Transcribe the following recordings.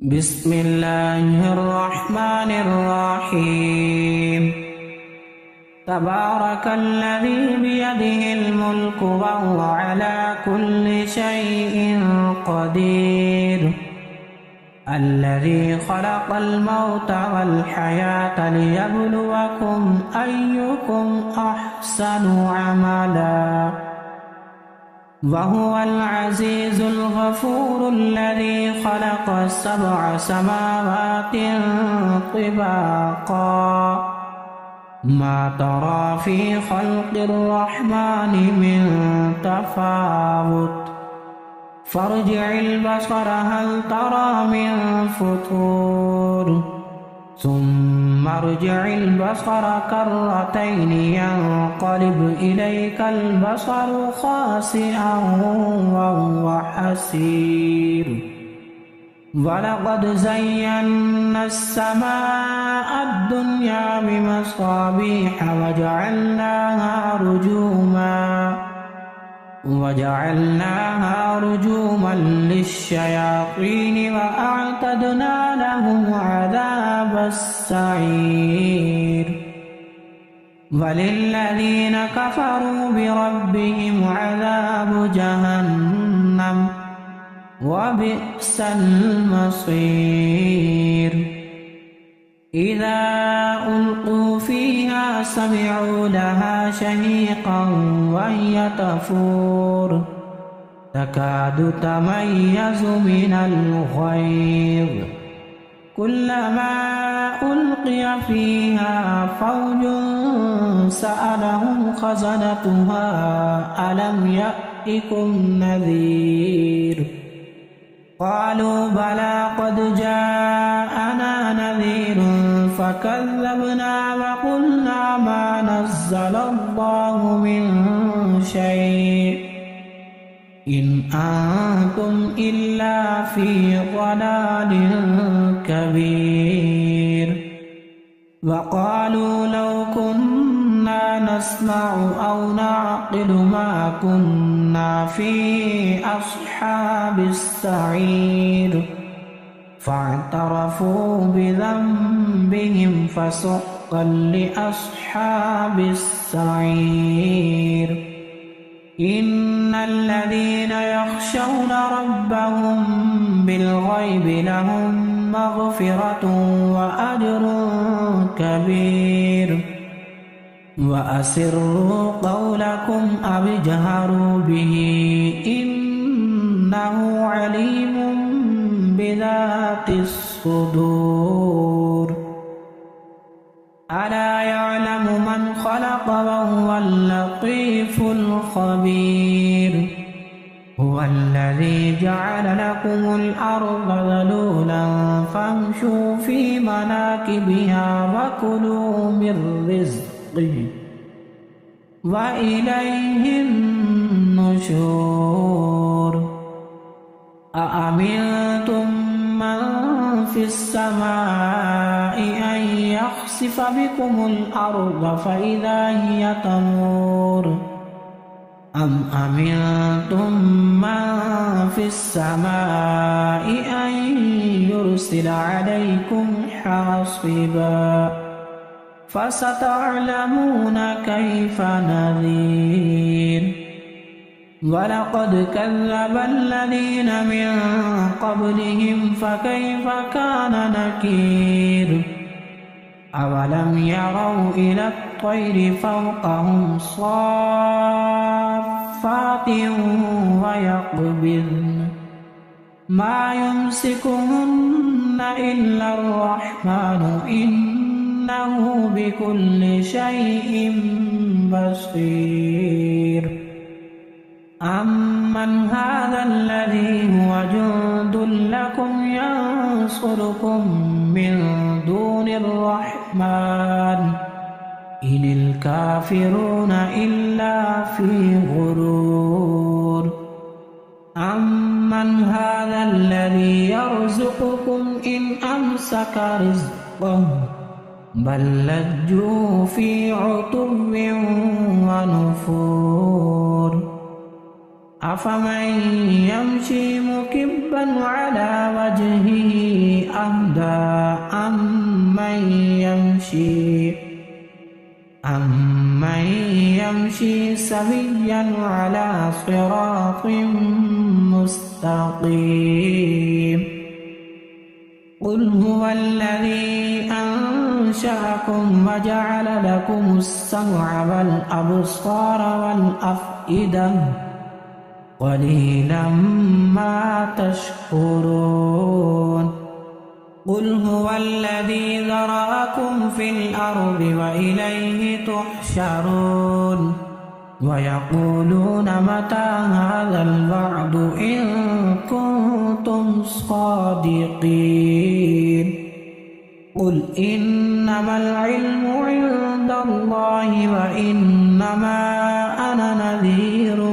بسم الله الرحمن الرحيم تبارك الذي بيده الملك وهو على كل شيء قدير الذي خلق الموت والحياة ليبلوكم أيكم أحسن عملا وهو العزيز الغفور الذي خلق 7 سماوات طباقا ما ترى في خلق الرحمن من تفاوت فارجع البصر هل ترى من فطور ثم ارجع البصر كرتين ينقلب إليك البصر خاسئا وهو حسير ولقد زينا السماء الدنيا بمصابيح وجعلناها رجوما للشياطين وأعتدنا لهم عذاب السعير وللذين كفروا بربهم عذاب جهنم وبئس المصير إذا ألقوا فيها سمعوا لها شهيقا وهي تفور تكاد تميز من الغيظ كلما ألقي فيها فوج سألهم خزنتها ألم يأتكم نذير قالوا بلى قد جاءنا نذير فكذبنا وقلنا ما نزل الله من شيء إن أنتم إلا في ضلال كبير وقالوا لو كنا نسمع أو نعقل ما كنا في أصحاب السعير فاعترفوا بذنبهم فسحقا لأصحاب السعير إن الذين يخشون ربهم بالغيب لهم مغفرة وأجر كبير وأسروا قولكم أو اجهروا به إنه عليم بذات الصدور ألا يعلم من خلق وهو اللطيف الخبير هو الذي جعل لكم الأرض ذلولا فامشوا في مناكبها وكلوا من رزقه وإليه النشور أأمنتم من في السماء أن يخسف بكم الأرض فإذا هي تمور أم أمنتم من في السماء أن يرسل عليكم حاصبا فستعلمون كيف نذير ولقد كذب الذين من قبلهم فكيف كان نكير أولم يروا إلى الطير فوقهم صافات ويقبضن ما يمسكهن إلا الرحمن إنه بكل شيء بصير أمن هذا الذي هو جند لكم ينصركم من دون الرحمن إن الكافرون إلا في غرور أمن هذا الذي يرزقكم إن أمسك رزقه بل لجوا في عتو ونفور أفمن يمشي مكبا على وجهه أهدى أمن يمشي سويا على صراط مستقيم قل هو الذي أنشأكم وجعل لكم السمع والأبصار والأفئدة قليلا ما تشكرون قل هو الذي ذرأكم في الأرض وإليه تحشرون ويقولون متى هذا الوعد إن كنتم صادقين قل إنما العلم عند الله وإنما أنا نذير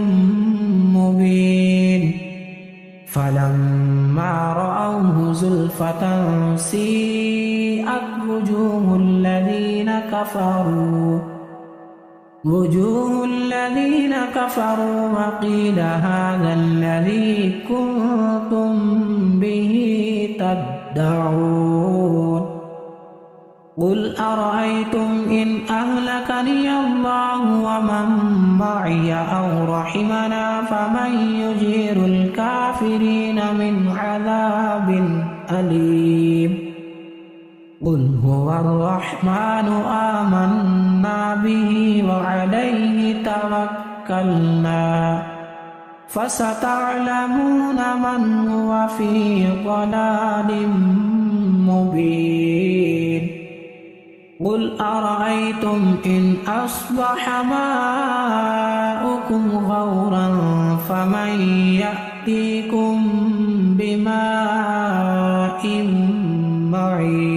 مبين فلما رأوه زلفة سيئت وجوه الذين كفروا وقيل هذا الذي كنتم به تدعون قل أرأيتم إن أهلكني الله ومن معي أو رحمنا فمن يجير الكافرين من عذاب أليم قل هو الرحمن آمنا به وعليه توكلنا فستعلمون من هو في ضلال مبين قل أرأيتم إن أصبح ماؤكم غورا فمن يأتيكم بماء معين